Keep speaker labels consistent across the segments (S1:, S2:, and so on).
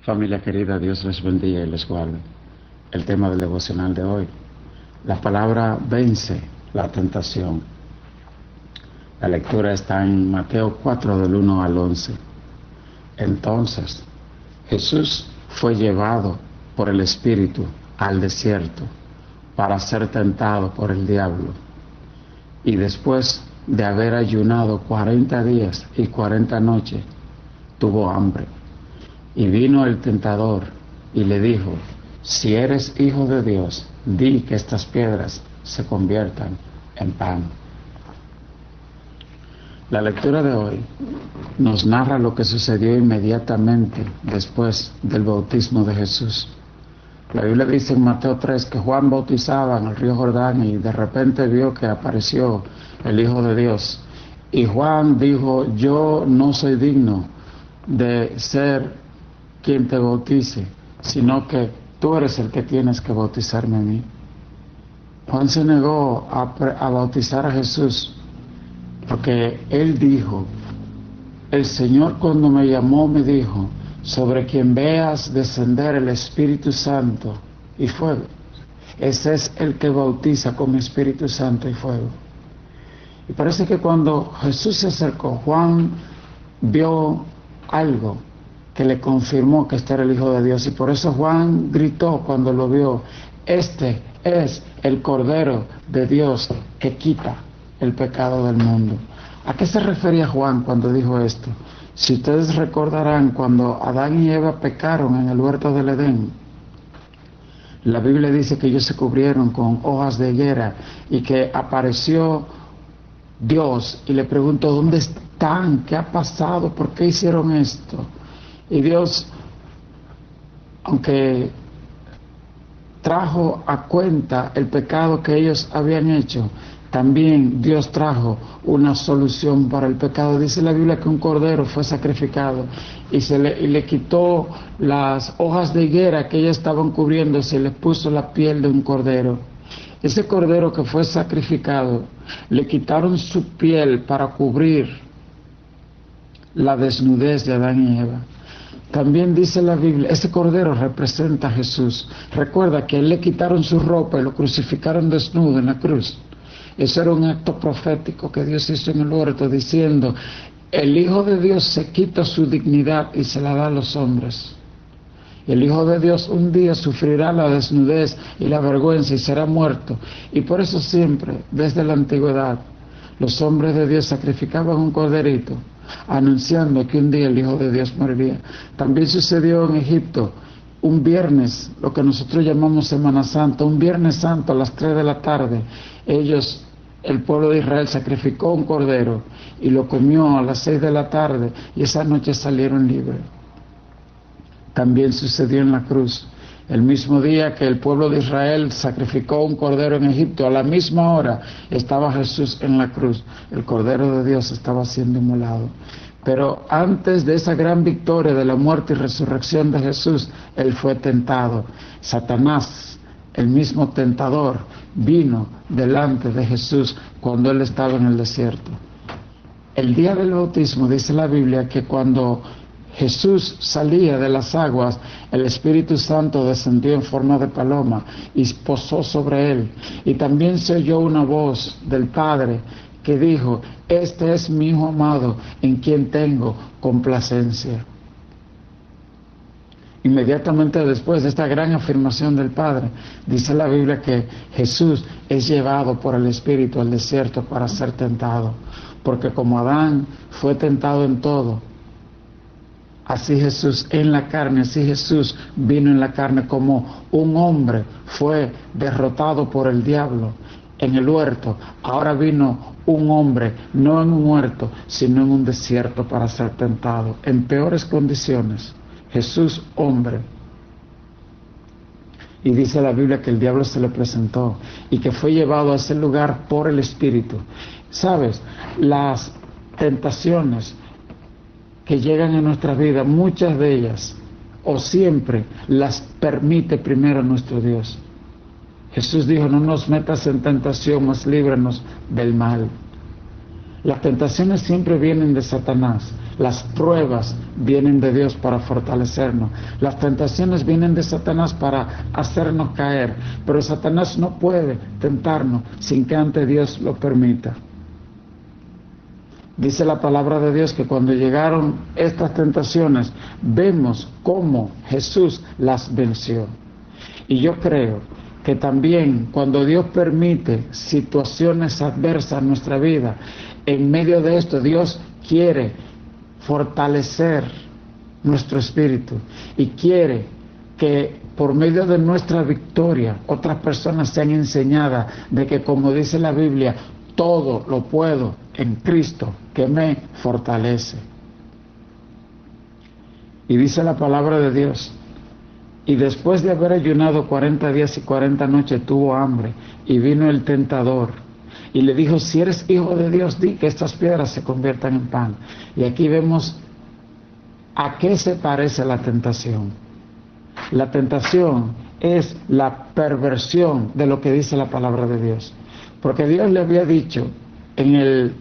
S1: Familia querida, Dios les bendiga y les guarde. El tema del devocional de hoy. La palabra vence la tentación. La lectura está en Mateo 4 del 1 al 11. Entonces, Jesús fue llevado por el Espíritu al desierto para ser tentado por el diablo. Y después de haber ayunado 40 días y 40 noches, tuvo hambre. Y vino el tentador y le dijo: si eres hijo de Dios, di que estas piedras se conviertan en pan. La lectura de hoy nos narra lo que sucedió inmediatamente después del bautismo de Jesús. La Biblia dice en Mateo 3 que Juan bautizaba en el río Jordán y de repente vio que apareció el Hijo de Dios. Y Juan dijo: yo no soy digno de ser quien te bautice, sino que tú eres el que tienes que bautizarme a mí. Juan se negó a bautizar a Jesús porque él dijo: el Señor cuando me llamó me dijo: sobre quien veas descender el Espíritu Santo y fuego, ese es el que bautiza con Espíritu Santo y fuego. Y parece que cuando Jesús se acercó, Juan vio algo que le confirmó que este era el Hijo de Dios, y por eso Juan gritó cuando lo vio: este es el Cordero de Dios que quita el pecado del mundo. ¿A qué se refería Juan cuando dijo esto? Si ustedes recordarán, cuando Adán y Eva pecaron en el huerto del Edén, la Biblia dice que ellos se cubrieron con hojas de higuera y que apareció Dios y le preguntó: ¿dónde están? ¿Qué ha pasado? ¿Por qué hicieron esto? Y Dios, aunque trajo a cuenta el pecado que ellos habían hecho, también Dios trajo una solución para el pecado. Dice la Biblia que un cordero fue sacrificado y le quitó las hojas de higuera que ellos estaban cubriendo, se le puso la piel de un cordero. Ese cordero que fue sacrificado, le quitaron su piel para cubrir la desnudez de Adán y Eva. También dice la Biblia, ese cordero representa a Jesús. Recuerda que a él le quitaron su ropa y lo crucificaron desnudo en la cruz. Eso era un acto profético que Dios hizo en el huerto, diciendo: el Hijo de Dios se quita su dignidad y se la da a los hombres. El Hijo de Dios un día sufrirá la desnudez y la vergüenza y será muerto. Y por eso siempre, desde la antigüedad, los hombres de Dios sacrificaban un corderito, anunciando que un día el Hijo de Dios moriría. También sucedió en Egipto, un viernes, lo que nosotros llamamos Semana Santa, un viernes santo a las 3 de la tarde, el pueblo de Israel sacrificó un cordero y lo comió a las 6 de la tarde y esa noche salieron libres. También sucedió en la cruz. El mismo día que el pueblo de Israel sacrificó un cordero en Egipto, a la misma hora estaba Jesús en la cruz. El Cordero de Dios estaba siendo inmolado. Pero antes de esa gran victoria de la muerte y resurrección de Jesús, él fue tentado. Satanás, el mismo tentador, vino delante de Jesús cuando él estaba en el desierto. El día del bautismo dice la Biblia que cuando Jesús salía de las aguas, el Espíritu Santo descendió en forma de paloma y posó sobre él. Y también se oyó una voz del Padre que dijo: este es mi Hijo amado, en quien tengo complacencia. Inmediatamente después de esta gran afirmación del Padre, dice la Biblia que Jesús es llevado por el Espíritu al desierto para ser tentado. Porque como Adán fue tentado en todo, así Jesús en la carne, así Jesús vino en la carne. Como un hombre fue derrotado por el diablo en el huerto, ahora vino un hombre, no en un huerto, sino en un desierto para ser tentado, en peores condiciones. Jesús, hombre. Y dice la Biblia que el diablo se le presentó y que fue llevado a ese lugar por el Espíritu. ¿Sabes? Las tentaciones que llegan a nuestra vida, muchas de ellas, o siempre, las permite primero nuestro Dios. Jesús dijo: no nos metas en tentación, mas líbranos del mal. Las tentaciones siempre vienen de Satanás. Las pruebas vienen de Dios para fortalecernos. Las tentaciones vienen de Satanás para hacernos caer. Pero Satanás no puede tentarnos sin que antes Dios lo permita. Dice la palabra de Dios que cuando llegaron estas tentaciones, vemos cómo Jesús las venció. Y yo creo que también cuando Dios permite situaciones adversas en nuestra vida, en medio de esto Dios quiere fortalecer nuestro espíritu y quiere que por medio de nuestra victoria otras personas sean enseñadas de que, como dice la Biblia, todo lo puedo en Cristo que me fortalece. Y dice la palabra de Dios: y después de haber ayunado 40 días y 40 noches tuvo hambre, y vino el tentador y le dijo: si eres hijo de Dios, di que estas piedras se conviertan en pan. Y aquí vemos a qué se parece la tentación. La tentación es la perversión de lo que dice la palabra de Dios, porque Dios le había dicho en el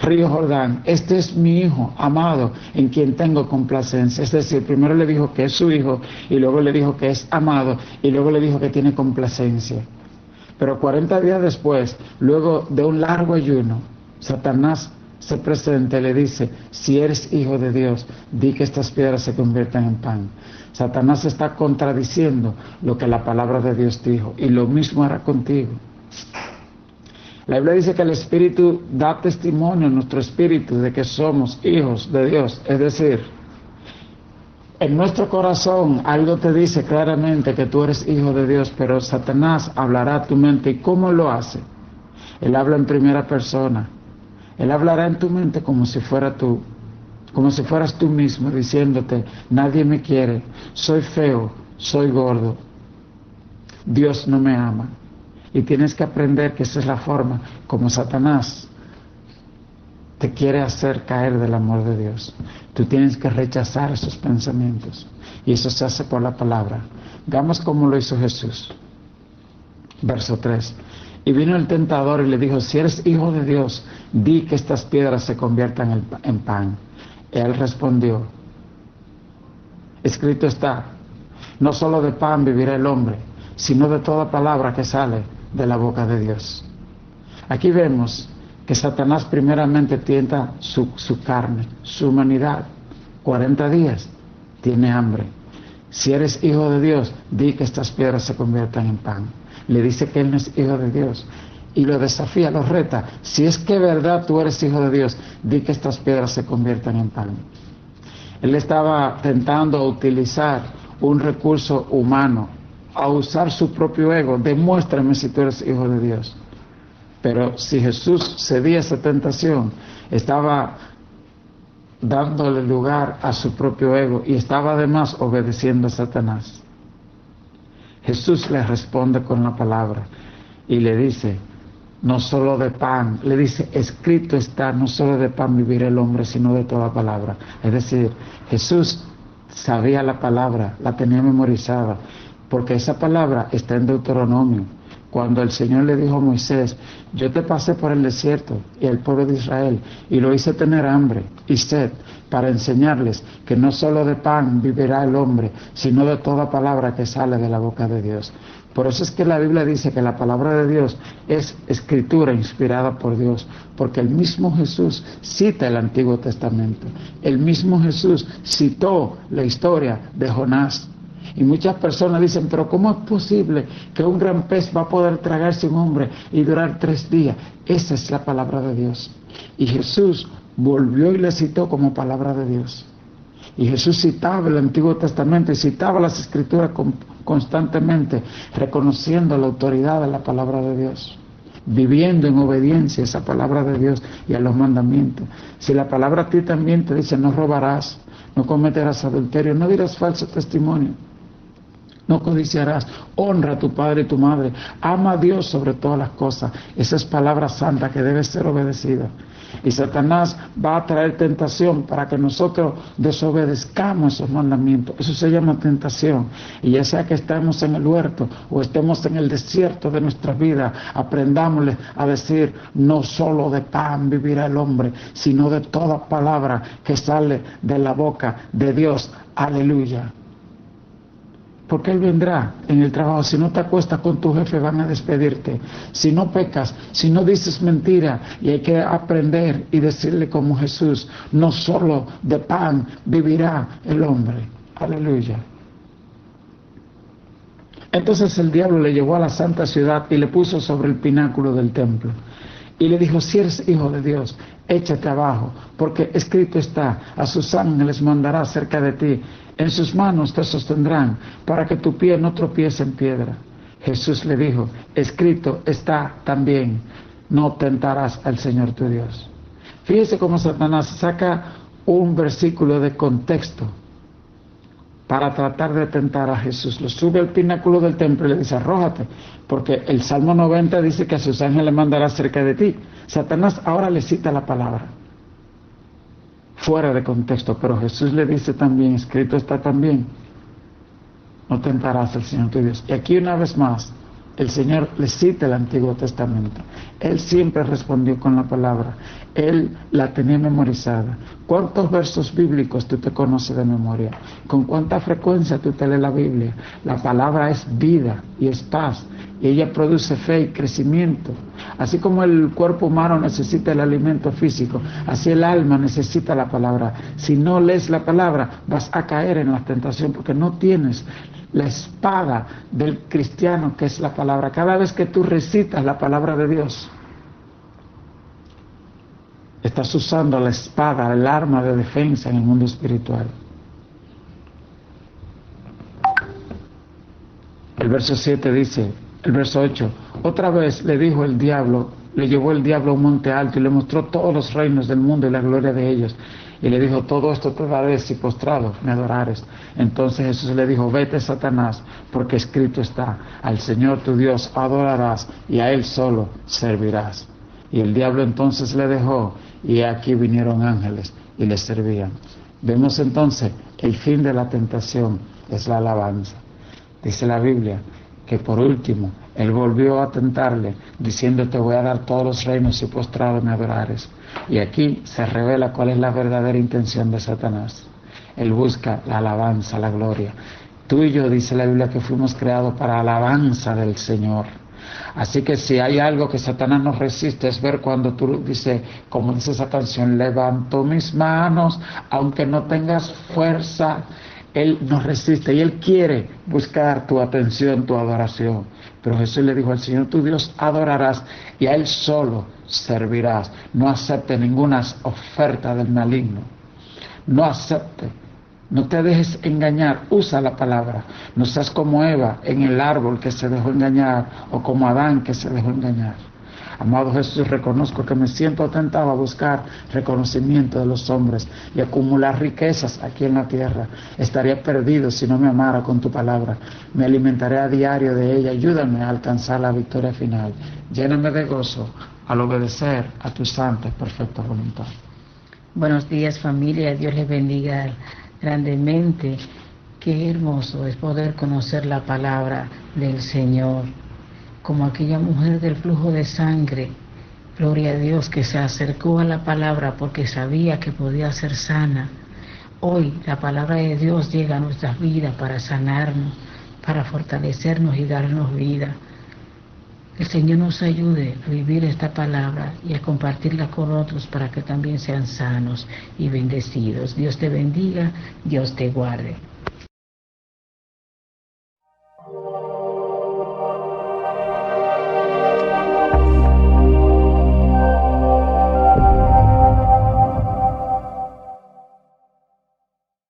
S1: río Jordán: este es mi hijo amado en quien tengo complacencia. Es decir, primero le dijo que es su hijo, y luego le dijo que es amado, y luego le dijo que tiene complacencia. Pero 40 días después, luego de un largo ayuno, Satanás se presenta y le dice: si eres hijo de Dios, di que estas piedras se conviertan en pan. Satanás está contradiciendo lo que la palabra de Dios dijo, y lo mismo hará contigo. La Biblia dice que el Espíritu da testimonio en nuestro espíritu de que somos hijos de Dios. Es decir, en nuestro corazón algo te dice claramente que tú eres hijo de Dios, pero Satanás hablará a tu mente. ¿Y cómo lo hace? Él habla en primera persona. Él hablará en tu mente como si fueras tú mismo, diciéndote: nadie me quiere, soy feo, soy gordo, Dios no me ama. Y tienes que aprender que esa es la forma como Satanás te quiere hacer caer del amor de Dios. Tú tienes que rechazar esos pensamientos, y eso se hace por la palabra. Veamos cómo lo hizo Jesús. Verso 3. Y vino el tentador y le dijo: si eres hijo de Dios, di que estas piedras se conviertan en pan. Él respondió: escrito está, no solo de pan vivirá el hombre, sino de toda palabra que sale de la boca de Dios. Aquí vemos que Satanás primeramente tienta su carne, su humanidad. 40 días, tiene hambre. Si eres hijo de Dios, di que estas piedras se conviertan en pan. Le dice que él no es hijo de Dios, y lo desafía, lo reta: si es que verdad tú eres hijo de Dios, di que estas piedras se conviertan en pan. Él estaba tentando utilizar un recurso humano, a usar su propio ego. Demuéstrame si tú eres hijo de Dios. Pero si Jesús cedía a esa tentación, estaba dándole lugar a su propio ego, y estaba además obedeciendo a Satanás. Jesús le responde con la palabra y le dice: no solo de pan, le dice: escrito está, no solo de pan vivirá el hombre, sino de toda palabra. Es decir, Jesús sabía la palabra, la tenía memorizada, porque esa palabra está en Deuteronomio. Cuando el Señor le dijo a Moisés: yo te pasé por el desierto y el pueblo de Israel, y lo hice tener hambre y sed, para enseñarles que no solo de pan vivirá el hombre, sino de toda palabra que sale de la boca de Dios. Por eso es que la Biblia dice que la palabra de Dios es escritura inspirada por Dios, porque el mismo Jesús cita el Antiguo Testamento. El mismo Jesús citó la historia de Jonás. Y muchas personas dicen: pero ¿cómo es posible que un gran pez va a poder tragarse un hombre y durar 3 días? Esa es la palabra de Dios. Y Jesús volvió y le citó como palabra de Dios. Y Jesús citaba el Antiguo Testamento y citaba las Escrituras constantemente, reconociendo la autoridad de la palabra de Dios, viviendo en obediencia a esa palabra de Dios y a los mandamientos. Si la palabra a ti también te dice: no robarás, no cometerás adulterio, no dirás falso testimonio, no codiciarás, honra a tu padre y tu madre, ama a Dios sobre todas las cosas. Esa es palabra santa que debe ser obedecida. Y Satanás va a traer tentación para que nosotros desobedezcamos esos mandamientos. Eso se llama tentación. Y ya sea que estemos en el huerto o estemos en el desierto de nuestra vida, aprendámosle a decir: no solo de pan vivirá el hombre, sino de toda palabra que sale de la boca de Dios. Aleluya. Porque Él vendrá en el trabajo. Si no te acuestas con tu jefe, van a despedirte. Si no pecas, si no dices mentira, y hay que aprender y decirle como Jesús: no solo de pan vivirá el hombre. Aleluya. Entonces el diablo le llevó a la santa ciudad y le puso sobre el pináculo del templo. Y le dijo: si eres hijo de Dios, échate abajo, porque escrito está: a sus ángeles mandará cerca de ti, en sus manos te sostendrán, para que tu pie no tropiece en piedra. Jesús le dijo: escrito está también: no tentarás al Señor tu Dios. Fíjese cómo Satanás saca un versículo de contexto para tratar de tentar a Jesús. Lo sube al pináculo del templo y le dice: arrójate, porque el Salmo 90 dice que a sus ángeles mandará cerca de ti. Satanás ahora le cita la palabra fuera de contexto, pero Jesús le dice también: escrito está también: no tentarás al Señor tu Dios. Y aquí una vez más el Señor le cita el Antiguo Testamento. Él siempre respondió con la palabra. Él la tenía memorizada. ¿Cuántos versos bíblicos tú te conoces de memoria? ¿Con cuánta frecuencia tú te lees la Biblia? La palabra es vida y es paz, y ella produce fe y crecimiento. Así como el cuerpo humano necesita el alimento físico, así el alma necesita la palabra. Si no lees la palabra, vas a caer en la tentación, porque no tienes la espada del cristiano, que es la palabra. Cada vez que tú recitas la palabra de Dios, estás usando la espada, el arma de defensa en el mundo espiritual. El verso 7 dice, el verso 8: otra vez le dijo el diablo, le llevó el diablo a un monte alto y le mostró todos los reinos del mundo y la gloria de ellos. Y le dijo: todo esto te daré si postrado me adorares. Entonces Jesús le dijo: vete, Satanás, porque escrito está: al Señor tu Dios adorarás y a Él solo servirás. Y el diablo entonces le dejó, y aquí vinieron ángeles y le servían. Vemos entonces, el fin de la tentación es la alabanza. Dice la Biblia que por último Él volvió a tentarle, diciendo: te voy a dar todos los reinos si postrado me adorares. Y aquí se revela cuál es la verdadera intención de Satanás. Él busca la alabanza, la gloria. Tú y yo, dice la Biblia, que fuimos creados para alabanza del Señor. Así que si hay algo que Satanás nos resiste, es ver cuando tú dices, como dice esa canción: levanto mis manos, aunque no tengas fuerza. Él nos resiste y Él quiere buscar tu atención, tu adoración. Pero Jesús le dijo: al Señor tu Dios adorarás y a Él solo servirás. No acepte ninguna oferta del maligno. No acepte. No te dejes engañar. Usa la palabra. No seas como Eva en el árbol que se dejó engañar, o como Adán que se dejó engañar. Amado Jesús, reconozco que me siento tentado a buscar reconocimiento de los hombres y acumular riquezas aquí en la tierra. Estaría perdido si no me amara con tu palabra. Me alimentaré a diario de ella. Ayúdame a alcanzar la victoria final. Lléname de gozo al obedecer a tu santa y perfecta voluntad.
S2: Buenos días, familia. Dios les bendiga grandemente. Qué hermoso es poder conocer la palabra del Señor. Como aquella mujer del flujo de sangre, gloria a Dios, que se acercó a la palabra porque sabía que podía ser sana. Hoy la palabra de Dios llega a nuestras vidas para sanarnos, para fortalecernos y darnos vida. El Señor nos ayude a vivir esta palabra y a compartirla con otros para que también sean sanos y bendecidos. Dios te bendiga, Dios te guarde.